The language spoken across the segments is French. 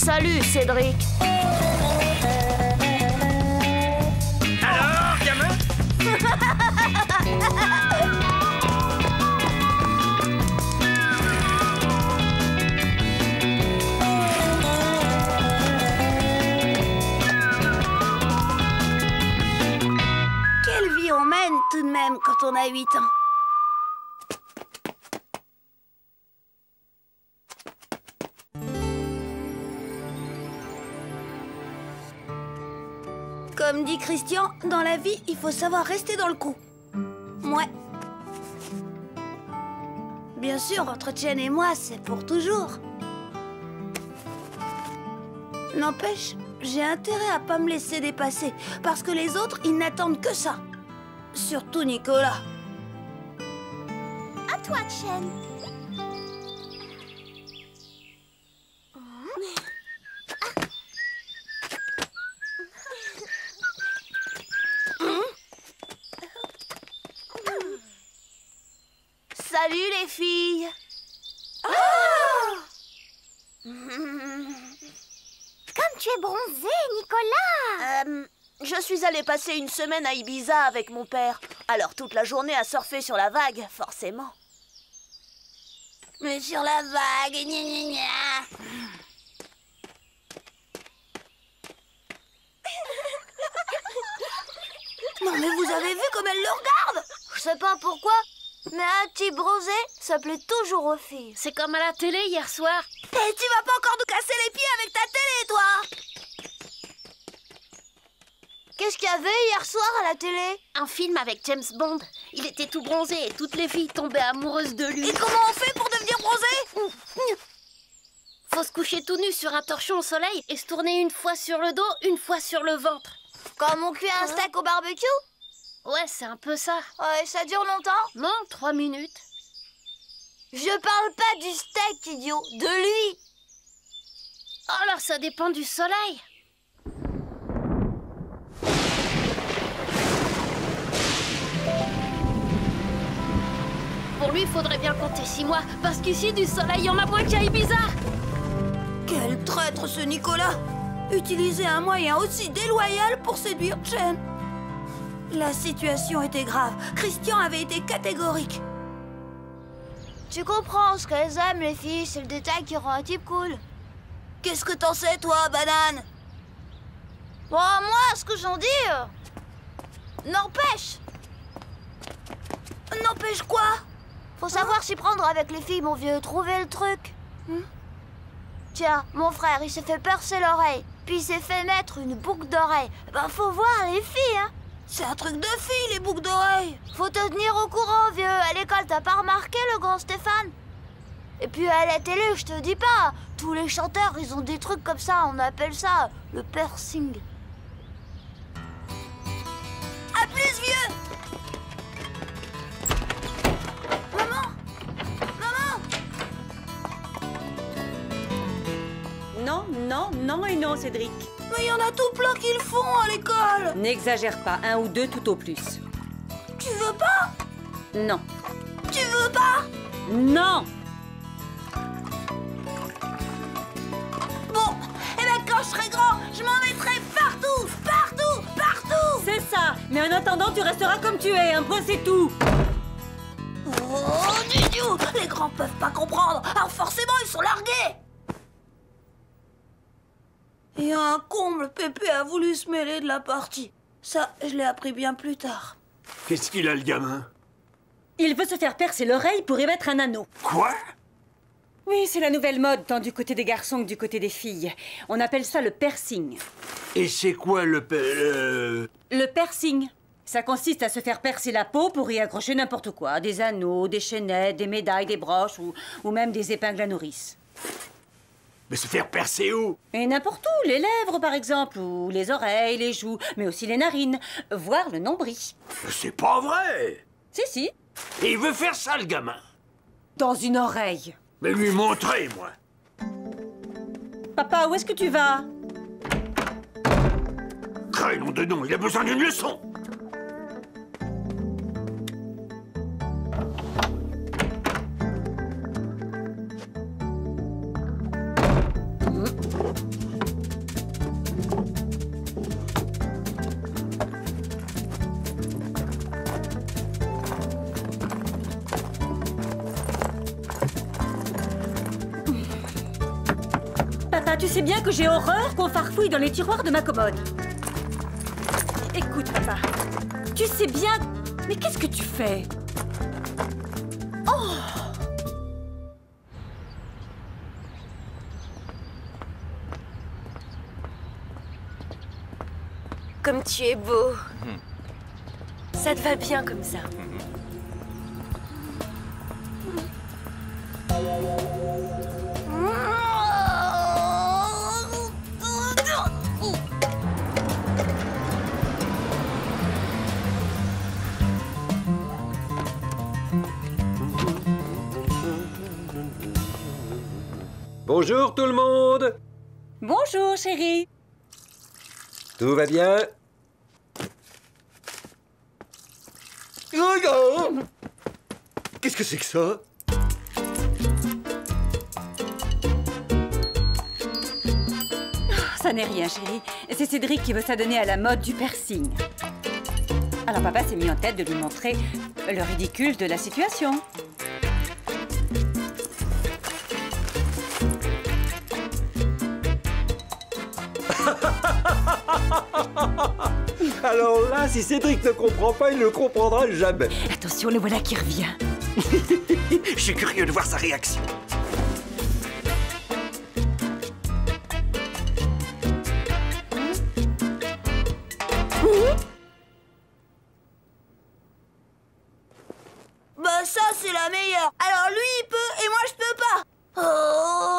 Salut, Cédric. Alors, gamin? Quelle vie on mène tout de même quand on a 8 ans. Comme dit Christian, dans la vie, il faut savoir rester dans le coup. Ouais. Bien sûr, entre Chen et moi, c'est pour toujours. N'empêche, j'ai intérêt à pas me laisser dépasser, parce que les autres, ils n'attendent que ça. Surtout Nicolas. À toi, Chen. Salut, les filles. Comme tu es bronzé, Nicolas. Je suis allée passer une semaine à Ibiza avec mon père. Alors toute la journée à surfer sur la vague, forcément. Mais sur la vague, gna gna gna. Non mais vous avez vu comme elle le regarde? Je sais pas pourquoi, mais un type bronzé, ça plaît toujours aux filles. C'est comme à la télé hier soir. Et tu vas pas encore nous casser les pieds avec ta télé, toi? Qu'est-ce qu'il y avait hier soir à la télé? Un film avec James Bond. Il était tout bronzé et toutes les filles tombaient amoureuses de lui. Et comment on fait pour devenir bronzé? Faut se coucher tout nu sur un torchon au soleil et se tourner une fois sur le dos, une fois sur le ventre. Comme on cuit un steak au barbecue? Ouais, c'est un peu ça. Ouais, ça dure longtemps? Non, 3 minutes. Je parle pas du steak, idiot, de lui. Alors ça dépend du soleil. Pour lui, il faudrait bien compter 6 mois, parce qu'ici, du soleil, il y en a moins qu'à Ibiza. Quel traître ce Nicolas! Utiliser un moyen aussi déloyal pour séduire Chen. La situation était grave. Christian avait été catégorique. Tu comprends, ce qu'elles aiment, les filles, c'est le détail qui rend un type cool. Qu'est-ce que t'en sais, toi, banane? Bon, moi, ce que j'en dis... N'empêche. N'empêche quoi? Faut savoir s'y prendre avec les filles, mon vieux. Trouver le truc. Tiens, mon frère, il s'est fait percer l'oreille. Puis il s'est fait mettre une boucle d'oreille. Ben, faut voir les filles, hein. C'est un truc de fille, les boucles d'oreilles. Faut te tenir au courant, vieux. À l'école, t'as pas remarqué le grand Stéphane? Et puis à la télé, je te dis pas. Tous les chanteurs, ils ont des trucs comme ça. On appelle ça le piercing. À plus, vieux. Maman! Maman! Non, non, non et non, Cédric. Mais il y en a tout plein qui le font à l'école. N'exagère pas, 1 ou 2 tout au plus. Tu veux pas? Non. Tu veux pas? Non! Bon, eh ben quand je serai grand, je m'en mettrai partout, partout, partout. C'est ça. Mais en attendant, tu resteras comme tu es, un point c'est tout. Oh, Didiou, les grands peuvent pas comprendre, alors forcément ils sont largués. Et un comble, Pépé a voulu se mêler de la partie. Ça, je l'ai appris bien plus tard. Qu'est-ce qu'il a, le gamin? Il veut se faire percer l'oreille pour y mettre un anneau. Quoi? Oui, c'est la nouvelle mode, tant du côté des garçons que du côté des filles. On appelle ça le piercing. Et c'est quoi le... Le piercing, ça consiste à se faire percer la peau pour y accrocher n'importe quoi. Des anneaux, des chaînettes, des médailles, des broches ou même des épingles à nourrice. Mais se faire percer où? Et n'importe où, les lèvres par exemple, ou les oreilles, les joues, mais aussi les narines, voire le nombril. C'est pas vrai! Si. Et il veut faire ça, le gamin? Dans une oreille. Mais lui montrer, moi! Papa, où est-ce que tu vas? Crénom de nom, il a besoin d'une leçon! Papa, tu sais bien que j'ai horreur qu'on farfouille dans les tiroirs de ma commode. Écoute, Papa, tu sais bien... Mais qu'est-ce que tu fais? Oh! Comme tu es beau. Ça te va bien comme ça. Bonjour tout le monde! Bonjour, chérie. Tout va bien? Regarde! Qu'est-ce que c'est que ça? Ça n'est rien, chérie. C'est Cédric qui veut s'adonner à la mode du piercing. Alors papa s'est mis en tête de lui montrer le ridicule de la situation. Alors là, si Cédric ne comprend pas, il ne comprendra jamais. Attention, le voilà qui revient. Je suis curieux de voir sa réaction. Bah ça, c'est la meilleure. Alors lui, il peut et moi, je peux pas. Oh!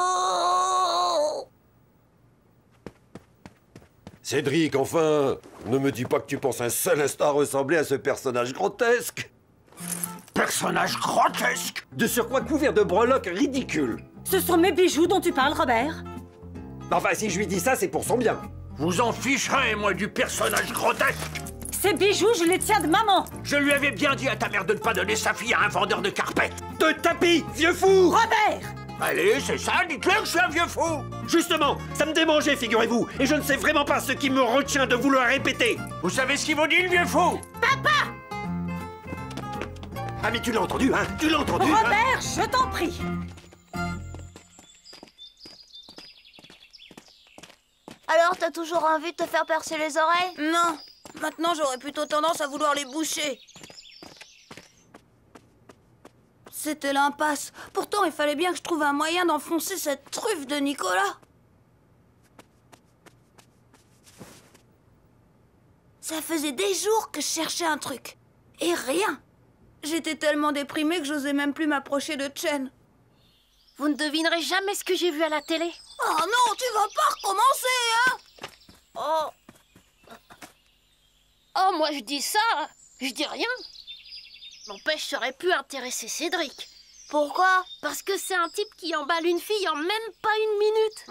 Cédric, enfin, ne me dis pas que tu penses un seul instant ressembler à ce personnage grotesque. Personnage grotesque. De surcroît couvert de breloques ridicules. Ce sont mes bijoux dont tu parles, Robert. Enfin, si je lui dis ça, c'est pour son bien. Vous en ficherez, moi, du personnage grotesque. Ces bijoux, je les tiens de maman. Je lui avais bien dit à ta mère de ne pas donner sa fille à un vendeur de carpettes. De tapis, vieux fou! Robert! Allez, c'est ça, dites-le que je suis un vieux fou. Justement, ça me démangeait, figurez-vous, et je ne sais vraiment pas ce qui me retient de vous le répéter. Vous savez ce qu'il vous dit, le vieux fou? Ah mais tu l'as entendu, hein? Tu l'as entendu, hein? Robert, je t'en prie. Alors, t'as toujours envie de te faire percer les oreilles? Non, maintenant j'aurais plutôt tendance à vouloir les boucher. C'était l'impasse. Pourtant, il fallait bien que je trouve un moyen d'enfoncer cette truffe de Nicolas. Ça faisait des jours que je cherchais un truc. Et rien. J'étais tellement déprimée que j'osais même plus m'approcher de Chen. Vous ne devinerez jamais ce que j'ai vu à la télé. Oh non, tu vas pas recommencer, hein? Oh. Oh, moi je dis ça, je dis rien. N'empêche, ça aurait pu intéresser Cédric. Pourquoi? Parce que c'est un type qui emballe une fille en même pas une minute.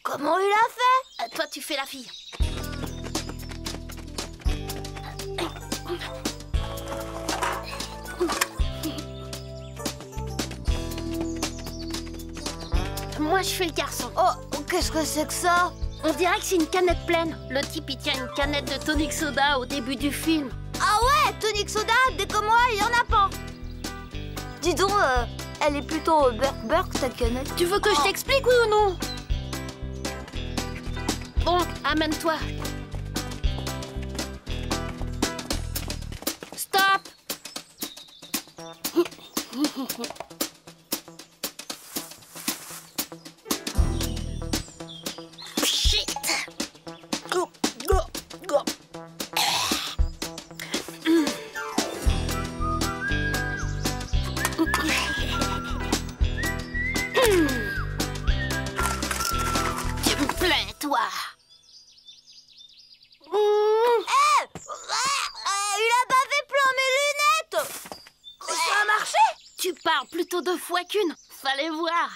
Comment il a fait? Toi, tu fais la fille. Moi, je fais le garçon. Oh, qu'est-ce que c'est que ça? On dirait que c'est une canette pleine. Le type, il tient une canette de tonic soda au début du film. Ah ouais, tonic soda, dès que moi, il y en a pas. Dis donc, elle est plutôt burk ta canette. Tu veux que je t'explique, oui ou non? Bon, amène-toi. Stop. Shit. Go, go, go. Tu me plais, toi. Il a bavé plein mes lunettes. Ça a marché? Tu parles plutôt deux fois qu'une. Fallait voir.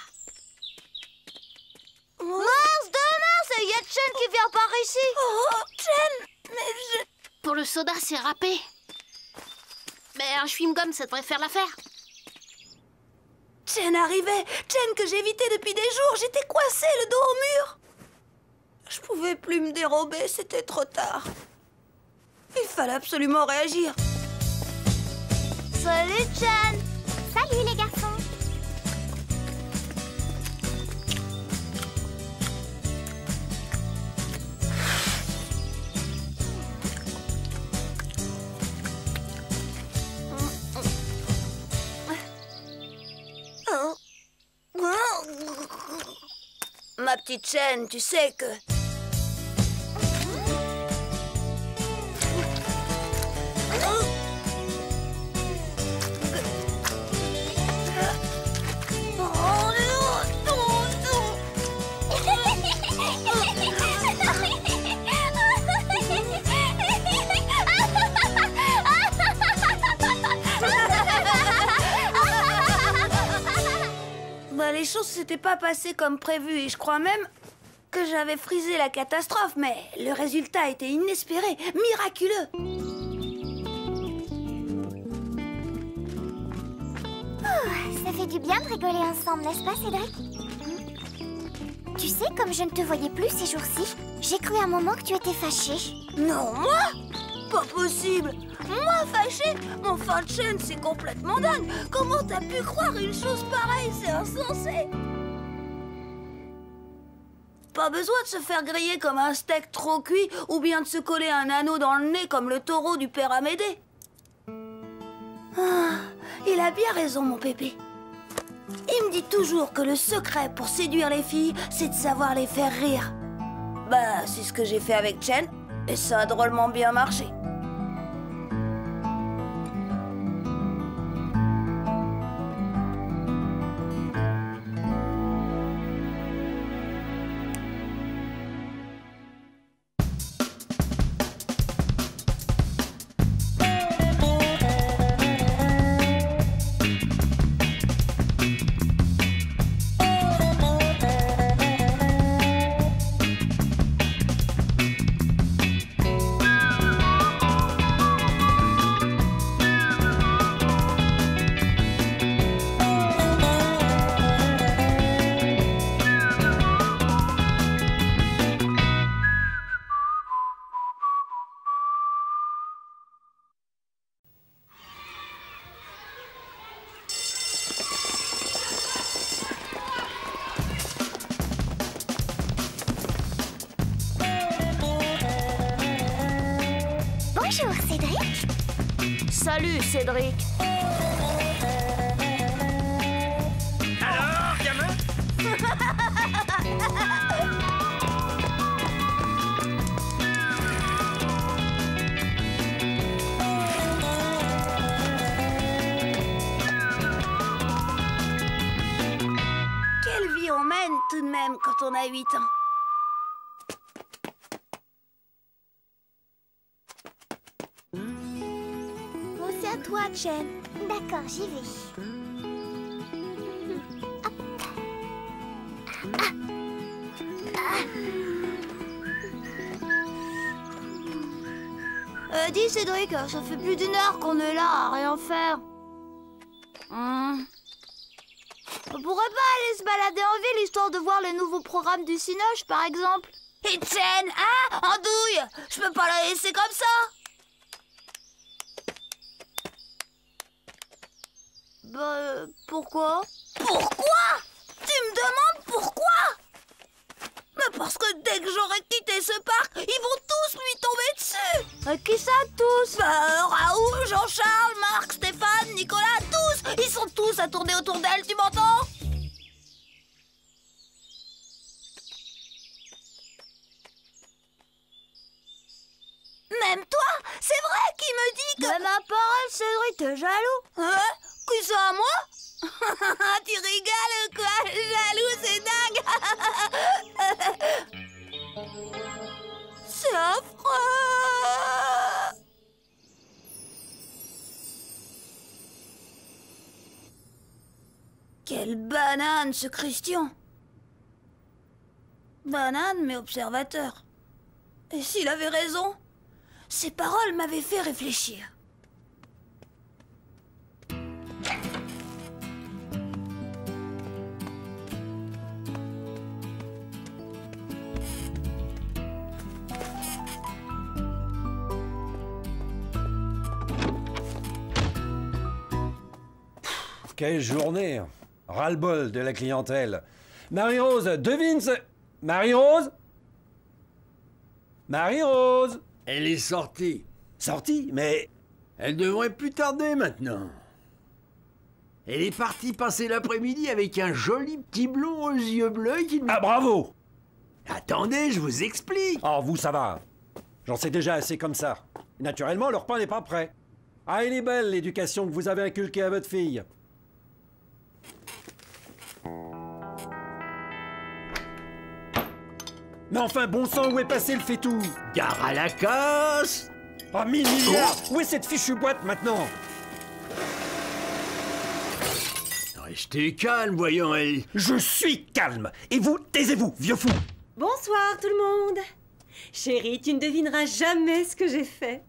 Mince de mince, il y a Chen qui vient par ici. Oh, Chen, mais je... Pour le soda, c'est râpé. Mais un chewing-gum, ça devrait faire l'affaire. Chen arrivait. Chen que j'évitais depuis des jours. J'étais coincée, le dos au mur. Je pouvais plus me dérober, c'était trop tard. Il fallait absolument réagir. Salut Chen. Salut les garçons. Ma petite Chen, tu sais que... Les choses s'étaient pas passées comme prévu et je crois même que j'avais frisé la catastrophe, mais le résultat était inespéré, miraculeux. Ça fait du bien de rigoler ensemble, n'est-ce pas, Cédric? Tu sais, comme je ne te voyais plus ces jours-ci, j'ai cru un moment que tu étais fâché. Non, moi? Pas possible. Moi, fâché? Mon fin de chaîne, c'est complètement dingue. Comment t'as pu croire une chose pareille? C'est insensé. Pas besoin de se faire griller comme un steak trop cuit ou bien de se coller un anneau dans le nez comme le taureau du père Amédée. Ah, il a bien raison, mon pépé. Il me dit toujours que le secret pour séduire les filles, c'est de savoir les faire rire. Bah, c'est ce que j'ai fait avec Chen, et ça a drôlement bien marché. Bonjour, Cédric. Salut, Cédric. Alors, gamin? Quelle vie on mène tout de même quand on a 8 ans. Bon, c'est à toi, Chen. D'accord, j'y vais. Dis, Cédric, ça fait plus d'une heure qu'on est là à rien faire. On pourrait pas aller se balader en ville histoire de voir les nouveaux programmes du Cinoche, par exemple? Et Chen, hein? Andouille! Je peux pas la laisser comme ça! Bah, pourquoi? Pourquoi? Tu me demandes pourquoi? Mais parce que dès que j'aurai quitté ce parc, ils vont tous lui tomber dessus! Qui ça, tous? Bah, Raoul, Jean-Charles, Marc, Stéphane, Nicolas, tous! Ils sont tous à tourner autour d'elle, tu m'entends? Même toi, c'est vrai qu'il me dit que... Mais ma parole, Cédric, t'es jaloux? Hein? Qui ça, moi? Tu rigoles ou quoi? Jaloux, c'est dingue! C'est affreux! Quelle banane, ce Christian! Banane, mais observateur. Et s'il avait raison, ses paroles m'avaient fait réfléchir. Quelle journée! Ras-le-bol de la clientèle. Marie-Rose, devine ce... Marie-Rose? Marie-Rose? Elle est sortie. Sortie? Mais... Elle devrait plus tarder maintenant. Elle est partie passer l'après-midi avec un joli petit blond aux yeux bleus qui lui... Ah, bravo! Attendez, je vous explique. Oh, vous, ça va. J'en sais déjà assez comme ça. Naturellement, le repas n'est pas prêt. Ah, elle est belle, l'éducation que vous avez inculquée à votre fille. Mais enfin, bon sang, où est passé le fait-tout? Gare à la casse. Ah, 1000 milliards! Où est cette fichue boîte, maintenant? Restez calme, voyons, elle... Je suis calme! Et vous, taisez-vous, vieux fou! Bonsoir tout le monde. Chérie, tu ne devineras jamais ce que j'ai fait.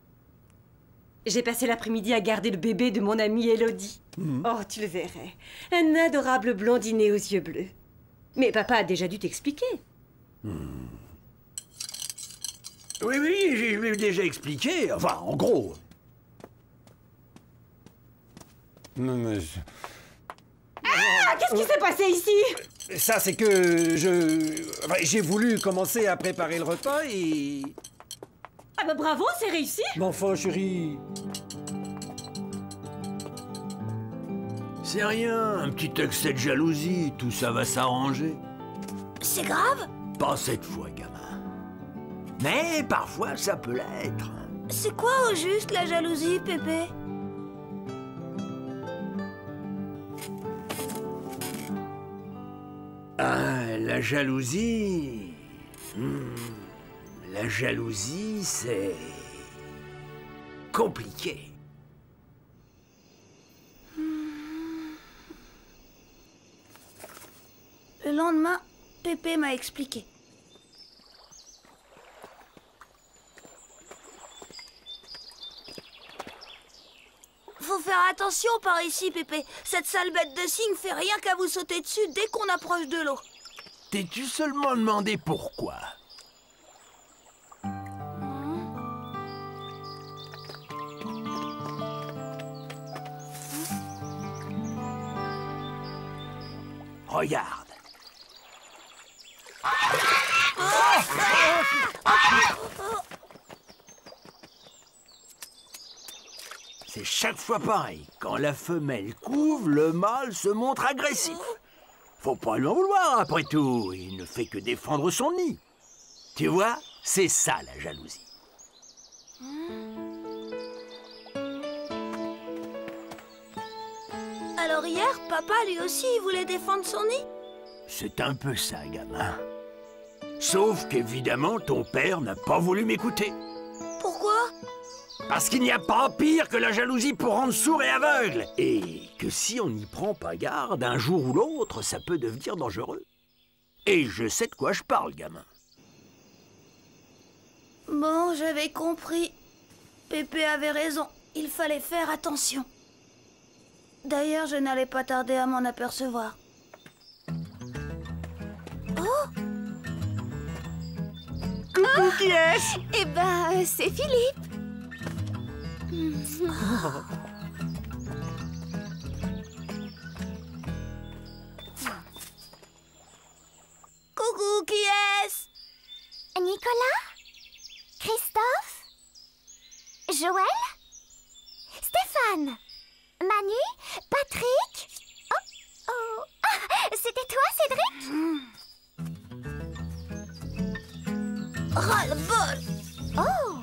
J'ai passé l'après-midi à garder le bébé de mon amie Elodie. Oh, tu le verrais. Un adorable blondinet aux yeux bleus. Mais papa a déjà dû t'expliquer. Oui, j'ai déjà expliqué. Enfin, en gros. Ah, qu'est-ce qui s'est passé ici? Ça, c'est que j'ai voulu commencer à préparer le repas et... Ah bah bravo, c'est réussi. Mais enfin, chérie... C'est rien, un petit excès de jalousie, tout ça va s'arranger. C'est grave? Pas cette fois, gamin. Mais parfois, ça peut l'être. C'est quoi au juste la jalousie, Pépé? Ah, la jalousie... La jalousie, c'est... compliqué. Le lendemain, Pépé m'a expliqué. Faut faire attention par ici, Pépé. Cette sale bête de cygne fait rien qu'à vous sauter dessus dès qu'on approche de l'eau. T'es-tu seulement demandé pourquoi? Regarde. C'est chaque fois pareil. Quand la femelle couve, le mâle se montre agressif. Faut pas lui en vouloir, après tout. Il ne fait que défendre son nid. Tu vois, c'est ça la jalousie. Alors hier, papa lui aussi il voulait défendre son nid? C'est un peu ça, gamin. Sauf qu'évidemment, ton père n'a pas voulu m'écouter. Pourquoi? Parce qu'il n'y a pas pire que la jalousie pour rendre sourd et aveugle. Et que si on n'y prend pas garde, un jour ou l'autre, ça peut devenir dangereux. Et je sais de quoi je parle, gamin. Bon, j'avais compris. Pépé avait raison. Il fallait faire attention. D'ailleurs, je n'allais pas tarder à m'en apercevoir. Oh! Coucou, qui est-ce? Eh ben, c'est Philippe. Coucou, qui est-ce? Nicolas? Christophe? Joël? Stéphane? Manu? Patrick? Oh, ah, c'était toi, Cédric? Ras-le-bol! Oh!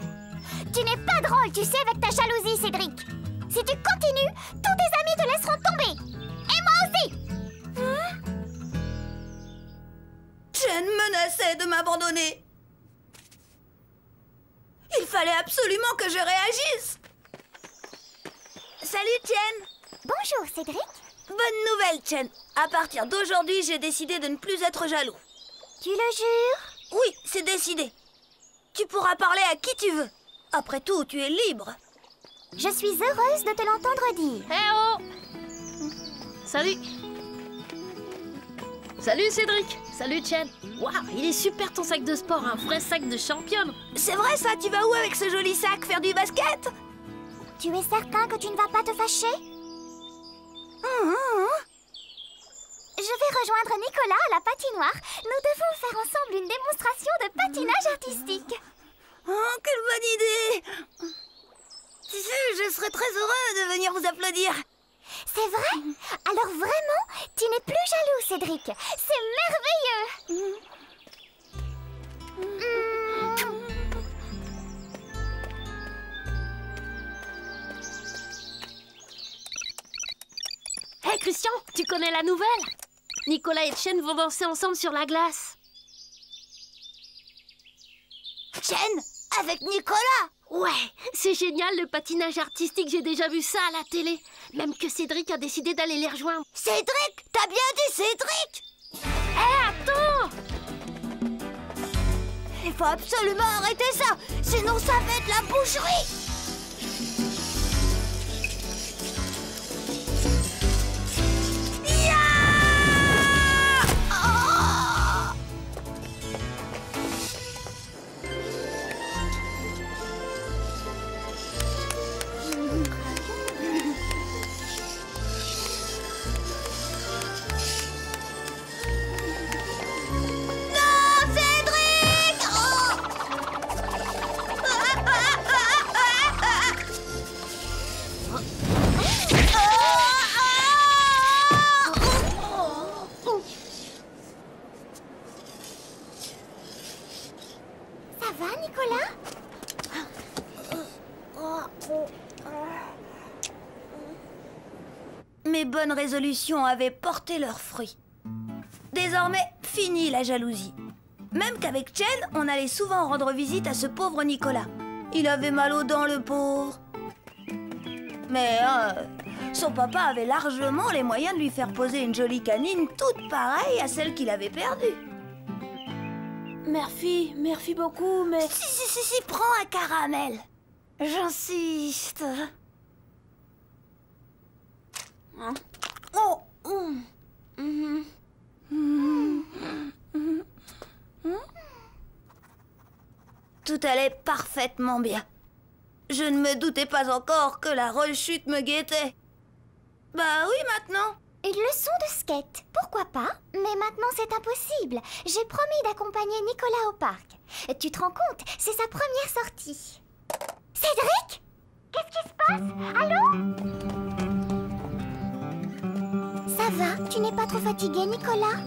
Tu n'es pas drôle, tu sais, avec ta jalousie, Cédric. Si tu continues, tous tes amis te laisseront tomber. Et moi aussi! Jen menaçait de m'abandonner. Il fallait absolument que je réagisse. Salut, Jen. Bonjour, Cédric. Bonne nouvelle, Jen. À partir d'aujourd'hui, j'ai décidé de ne plus être jaloux. Tu le jures? Oui, c'est décidé. Tu pourras parler à qui tu veux. Après tout, tu es libre. Je suis heureuse de te l'entendre dire. Eh oh! Salut! Salut Cédric! Salut Chen! Waouh, il est super ton sac de sport, un vrai sac de championne! C'est vrai ça, tu vas où avec ce joli sac, faire du basket? Tu es certain que tu ne vas pas te fâcher? Je vais rejoindre Nicolas à la patinoire. Nous devons faire ensemble une démonstration de patinage artistique. Oh, quelle bonne idée! Tu sais, je serais très heureux de venir vous applaudir. C'est vrai? Alors vraiment, tu n'es plus jaloux, Cédric. C'est merveilleux. Hé Christian, tu connais la nouvelle? Nicolas et Chen vont danser ensemble sur la glace. Chen, avec Nicolas? Ouais, c'est génial le patinage artistique, j'ai déjà vu ça à la télé. Même que Cédric a décidé d'aller les rejoindre. Cédric? T'as bien dit Cédric? Hé, attends! Il faut absolument arrêter ça, sinon ça va être la boucherie. Ça va, Nicolas? Mes bonnes résolutions avaient porté leurs fruits. Désormais, fini la jalousie. Même qu'avec Chen, on allait souvent rendre visite à ce pauvre Nicolas. Il avait mal aux dents, le pauvre. Mais son papa avait largement les moyens de lui faire poser une jolie canine toute pareille à celle qu'il avait perdue. Merci beaucoup, mais... Si, prends un caramel. J'insiste. Hein? Oh. Tout allait parfaitement bien. Je ne me doutais pas encore que la rechute me guettait. Bah oui, maintenant. Une leçon de skate, pourquoi pas? Mais maintenant c'est impossible. J'ai promis d'accompagner Nicolas au parc. Tu te rends compte? C'est sa première sortie. Cédric? Qu'est-ce qui se passe? Allô? Ça va? Tu n'es pas trop fatigué, Nicolas?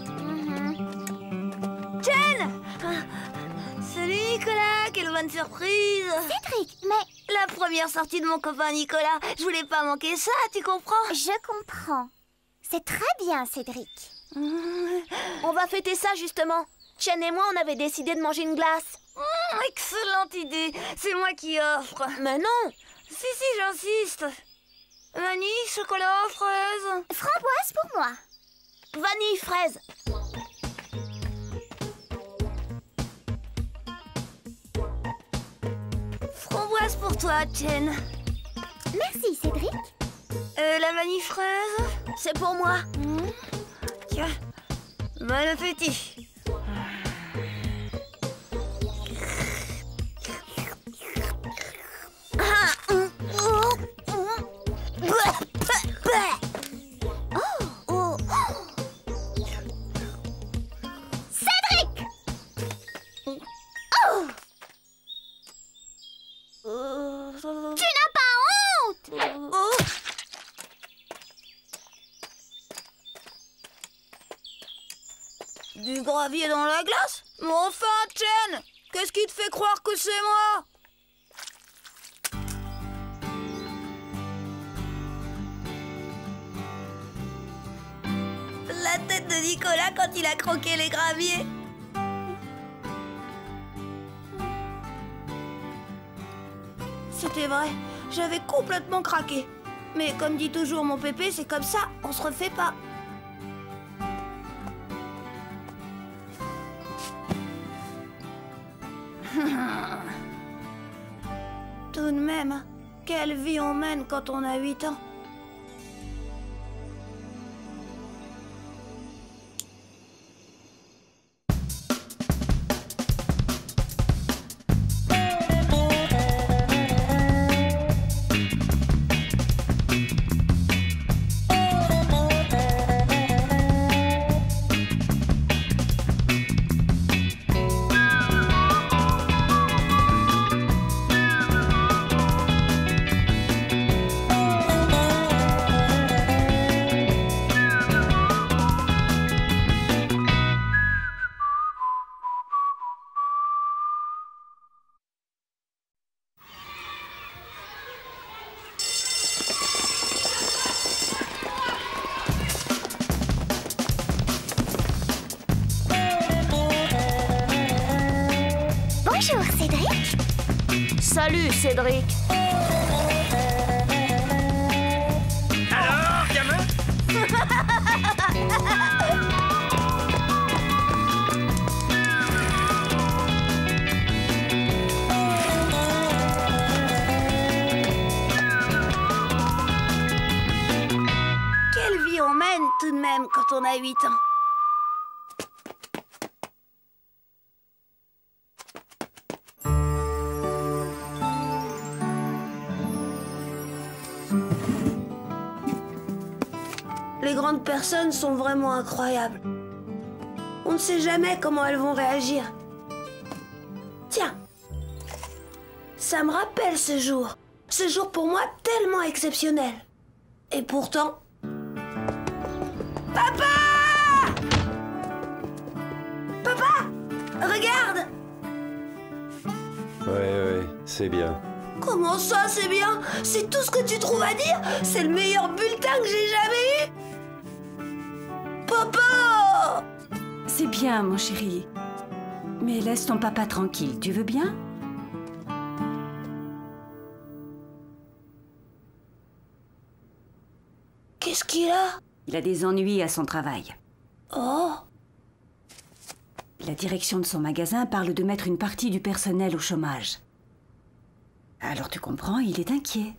Chen! Salut Nicolas, quelle bonne surprise! Cédric, mais... La première sortie de mon copain Nicolas, je voulais pas manquer ça, tu comprends? Je comprends. C'est très bien, Cédric. On va fêter ça, justement. Chen et moi, on avait décidé de manger une glace. Excellente idée, c'est moi qui offre. Mais non! Si, j'insiste. Vanille, chocolat, fraise. Framboise pour moi. Vanille, fraise. Framboise pour toi, Chen. Merci, Cédric. La vanille fraise? C'est pour moi. Tiens, bon appétit. Cédric! Tu n'as pas honte! Du gravier dans la glace? Mais enfin, Chen! Qu'est-ce qui te fait croire que c'est moi? La tête de Nicolas quand il a croqué les graviers. C'était vrai, j'avais complètement craqué. Mais comme dit toujours mon pépé, c'est comme ça, on se refait pas. Tout de même, quelle vie on mène quand on a 8 ans. Bonjour, Cédric. Salut, Cédric. Alors, gamin? Quelle vie on mène tout de même quand on a 8 ans. Les grandes personnes sont vraiment incroyables. On ne sait jamais comment elles vont réagir. Tiens, ça me rappelle ce jour. Ce jour pour moi tellement exceptionnel. Et pourtant... Papa! Papa! Regarde! Ouais, c'est bien. Comment ça, c'est bien? C'est tout ce que tu trouves à dire? C'est le meilleur bulletin que j'ai jamais eu? Papa! C'est bien, mon chéri. Mais laisse ton papa tranquille, tu veux bien? Qu'est-ce qu'il a? Il a des ennuis à son travail. Oh! La direction de son magasin parle de mettre une partie du personnel au chômage. Alors tu comprends, il est inquiet.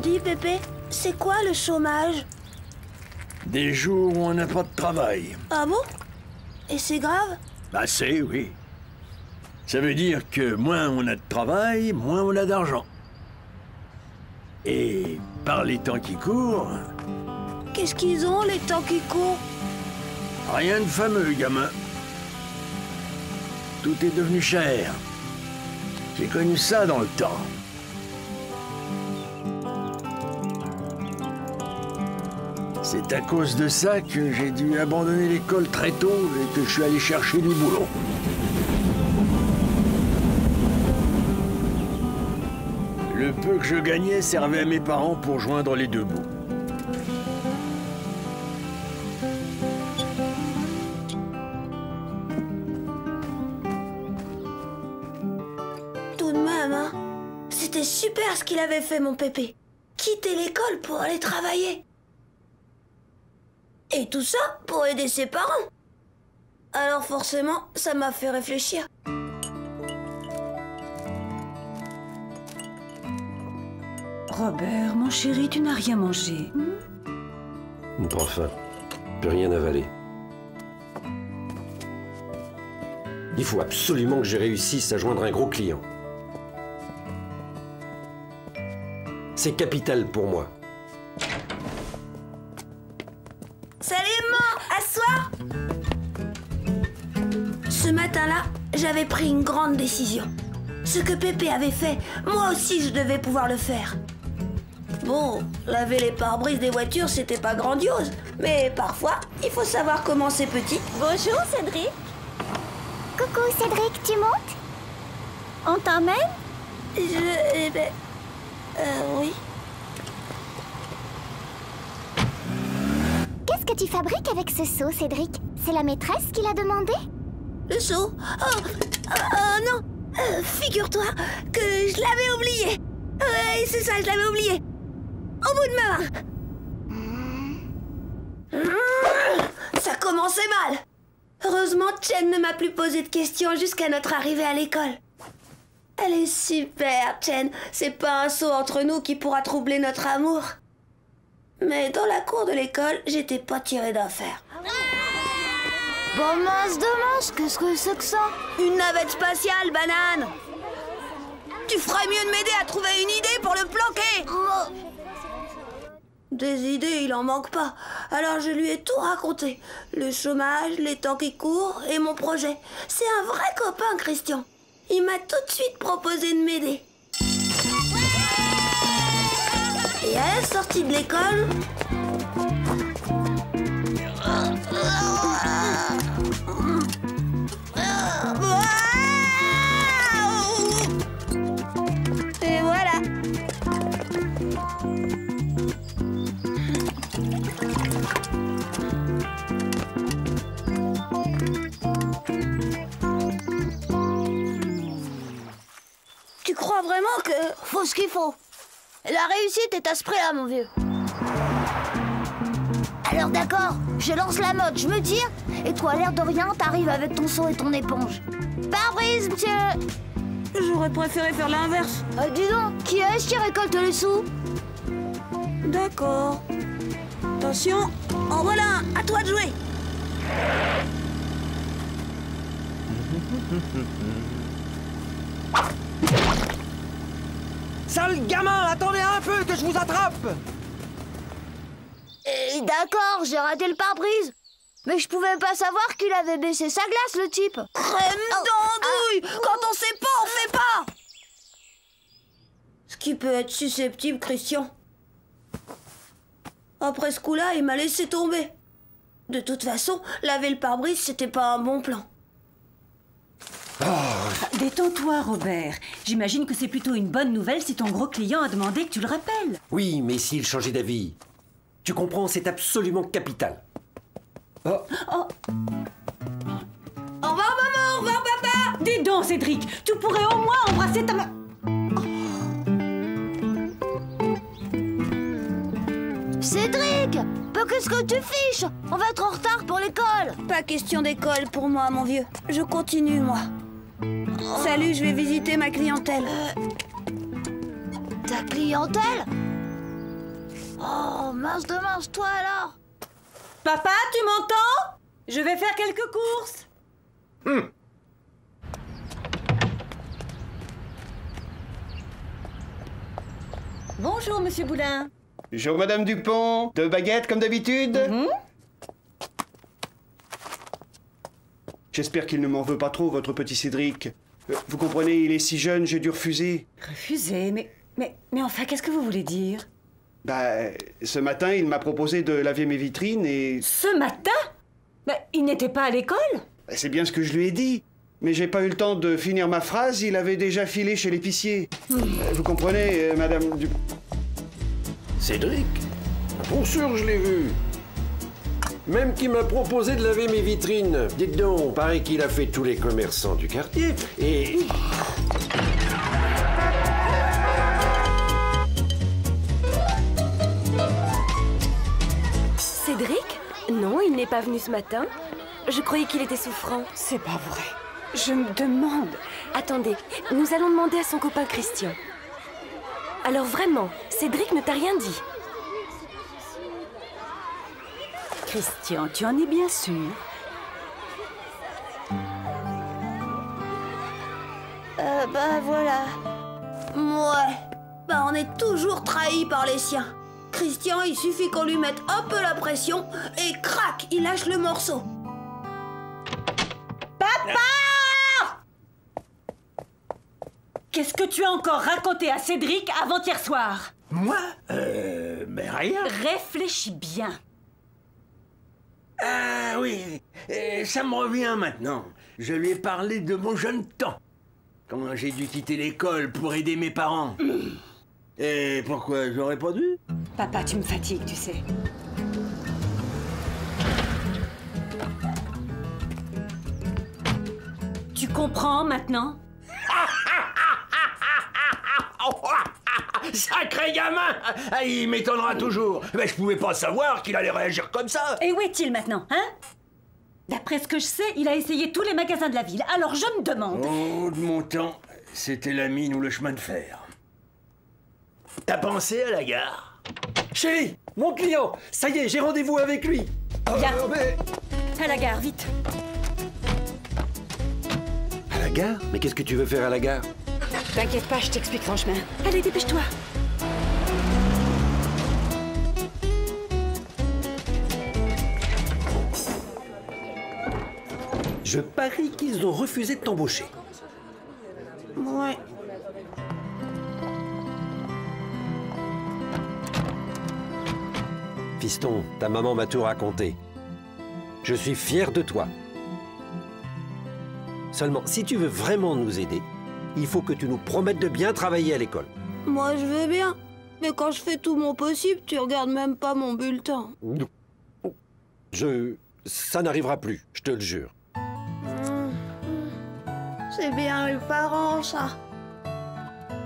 Dis, Pépé, c'est quoi le chômage? Des jours où on n'a pas de travail. Ah bon? Et c'est grave? Bah c'est, oui. Ça veut dire que moins on a de travail, moins on a d'argent. Et par les temps qui courent, Qu'est-ce qu'ils ont, les temps qui courent? rien de fameux, gamin. Tout est devenu cher. J'ai connu ça dans le temps. C'est à cause de ça que j'ai dû abandonner l'école très tôt et que je suis allé chercher du boulot. Le peu que je gagnais servait à mes parents pour joindre les deux bouts. Tout de même, hein? C'était super ce qu'il avait fait, mon Pépé. Quitter l'école pour aller travailler. Et tout ça pour aider ses parents. Alors forcément, ça m'a fait réfléchir. Robert, mon chéri, tu n'as rien mangé. Pas faim. Plus rien avalé. Il faut absolument que je réussisse à joindre un gros client. C'est capital pour moi. Salut, maman! Assois! Ce matin-là, j'avais pris une grande décision. Ce que Pépé avait fait, moi aussi je devais pouvoir le faire. Bon, laver les pare-brises des voitures, c'était pas grandiose. Mais parfois, il faut savoir commencer petit. Bonjour, Cédric. Coucou, Cédric, tu montes? On t'emmène? Oui. Qu'est-ce que tu fabriques avec ce seau, Cédric? C'est la maîtresse qui l'a demandé? Le seau? Oh non! Figure-toi que je l'avais oublié. C'est ça, je l'avais oublié. Au bout de ma main. Ça commençait mal. Heureusement, Chen ne m'a plus posé de questions jusqu'à notre arrivée à l'école. Elle est super, Chen. C'est pas un seau entre nous qui pourra troubler notre amour. Mais dans la cour de l'école, j'étais pas tirée d'affaire. Bon mince de mince, qu'est-ce que c'est que ça? Une navette spatiale, banane. Tu ferais mieux de m'aider à trouver une idée pour le planquer. Des idées, il en manque pas. Alors je lui ai tout raconté. Le chômage, les temps qui courent et mon projet. C'est un vrai copain, Christian. Il m'a tout de suite proposé de m'aider. Et à la sortie de l'école... Et voilà. trouve ce qu'il faut. La réussite est à ce prix-là, mon vieux. Alors d'accord, je lance la mode, je me tire, et toi, l'air de rien, t'arrives avec ton seau et ton éponge. Pare-brise, monsieur. J'aurais préféré faire l'inverse. Dis donc, qui est-ce qui récolte les sous? D'accord. Attention, en voilà un, à toi de jouer. Sale gamin, attendez un peu que je vous attrape! Et d'accord, j'ai raté le pare-brise. Mais je pouvais pas savoir qu'il avait baissé sa glace, le type. Crème d'andouille. Quand on sait pas, on fait pas. Ce qui peut être susceptible, Christian. Après ce coup-là, il m'a laissé tomber. De toute façon, laver le pare-brise, c'était pas un bon plan. Détends-toi, Robert. J'imagine que c'est plutôt une bonne nouvelle si ton gros client a demandé que tu le rappelles. Oui, mais s'il changeait d'avis. Tu comprends, c'est absolument capital. Oh. Oh. Au revoir, maman. Au revoir, papa. Dis donc, Cédric, tu pourrais au moins embrasser ta main. Cédric, bah, qu'est-ce que tu fiches? On va être en retard pour l'école. Pas question d'école pour moi, mon vieux. Je continue, moi. Salut, je vais visiter ma clientèle. Ta clientèle? Oh, mince de mince, toi alors? Papa, tu m'entends? Je vais faire quelques courses. Bonjour, Monsieur Boulin. Bonjour, Madame Dupont. 2 baguettes, comme d'habitude. J'espère qu'il ne m'en veut pas trop, votre petit Cédric. Vous comprenez, il est si jeune, j'ai dû refuser. Refuser? Mais enfin, qu'est-ce que vous voulez dire? Bah, ce matin, il m'a proposé de laver mes vitrines et... Ce matin? Mais il n'était pas à l'école? C'est bien ce que je lui ai dit. Mais j'ai pas eu le temps de finir ma phrase, il avait déjà filé chez l'épicier. Vous comprenez, Madame Dupont? Cédric? Pour sûr, je l'ai vu. Même qu'il m'a proposé de laver mes vitrines. Dites donc, paraît qu'il a fait tous les commerçants du quartier. Et... Cédric? Non, il n'est pas venu ce matin. Je croyais qu'il était souffrant. C'est pas vrai. Je me demande... Attendez, nous allons demander à son copain Christian. Alors vraiment, Cédric ne t'a rien dit? Christian, tu en es bien sûr? Bah voilà. Ouais. Bah on est toujours trahis par les siens. Christian, il suffit qu'on lui mette un peu la pression et crac, il lâche le morceau. Papa! Qu'est-ce que tu as encore raconté à Cédric avant-hier soir? Moi ben rien. Réfléchis bien. Ah oui, ça me revient maintenant. Je lui ai parlé de mon jeune temps, quand j'ai dû quitter l'école pour aider mes parents. Et pourquoi j'aurais pas dû? Papa, tu me fatigues, tu sais. Tu comprends maintenant? Sacré gamin! Il m'étonnera toujours. Mais je pouvais pas savoir qu'il allait réagir comme ça. Et où est-il maintenant, hein? D'après ce que je sais, il a essayé tous les magasins de la ville. Alors je me demande... Oh, de mon temps, c'était la mine ou le chemin de fer. T'as pensé à la gare? Chérie, mon client, ça y est, j'ai rendez-vous avec lui. Viens. Mais... À la gare, vite. À la gare? Mais qu'est-ce que tu veux faire à la gare? T'inquiète pas, je t'explique en chemin. Allez, dépêche-toi. Je parie qu'ils ont refusé de t'embaucher. Ouais. Fiston, ta maman m'a tout raconté. Je suis fier de toi. Seulement, si tu veux vraiment nous aider, il faut que tu nous promettes de bien travailler à l'école. Moi, je veux bien. Mais quand je fais tout mon possible, tu regardes même pas mon bulletin. Ça n'arrivera plus, je te le jure. C'est bien les parents, ça.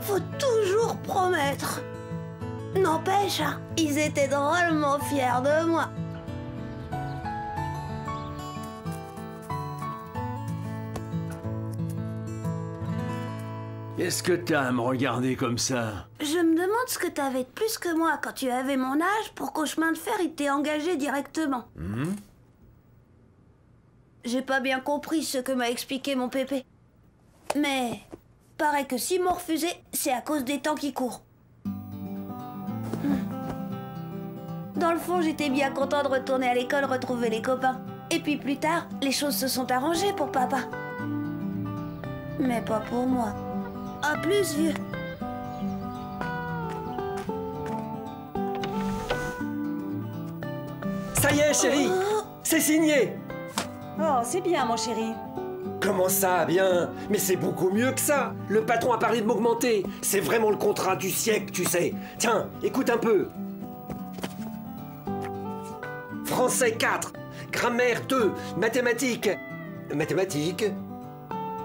Faut toujours promettre. N'empêche, hein, ils étaient drôlement fiers de moi. Qu'est-ce que t'as à me regarder comme ça? Je me demande ce que t'avais de plus que moi quand tu avais mon âge pour qu'au chemin de fer, il t'ait engagé directement. J'ai pas bien compris ce que m'a expliqué mon pépé. Mais paraît que s'ils m'ont refusé, c'est à cause des temps qui courent. Dans le fond, j'étais bien content de retourner à l'école, retrouver les copains. Et puis plus tard, les choses se sont arrangées pour papa. Mais pas pour moi. À plus, vieux. Ça y est, chérie, c'est signé. Oh, c'est bien, mon chéri. Comment ça, bien? Mais c'est beaucoup mieux que ça. Le patron a parlé de m'augmenter. C'est vraiment le contrat du siècle, tu sais. Tiens, écoute un peu. Français 4, grammaire 2, mathématiques. Mathématiques?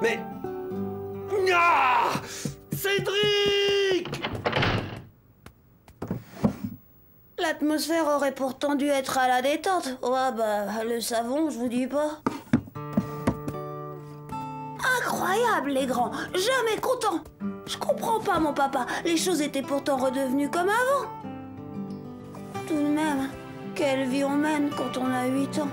Mais... Ah! Cédric! L'atmosphère aurait pourtant dû être à la détente. Ouais, bah, le savon, je vous dis pas. Incroyable, les grands. Jamais contents. Je comprends pas, mon papa. Les choses étaient pourtant redevenues comme avant. Tout de même, quelle vie on mène quand on a 8 ans.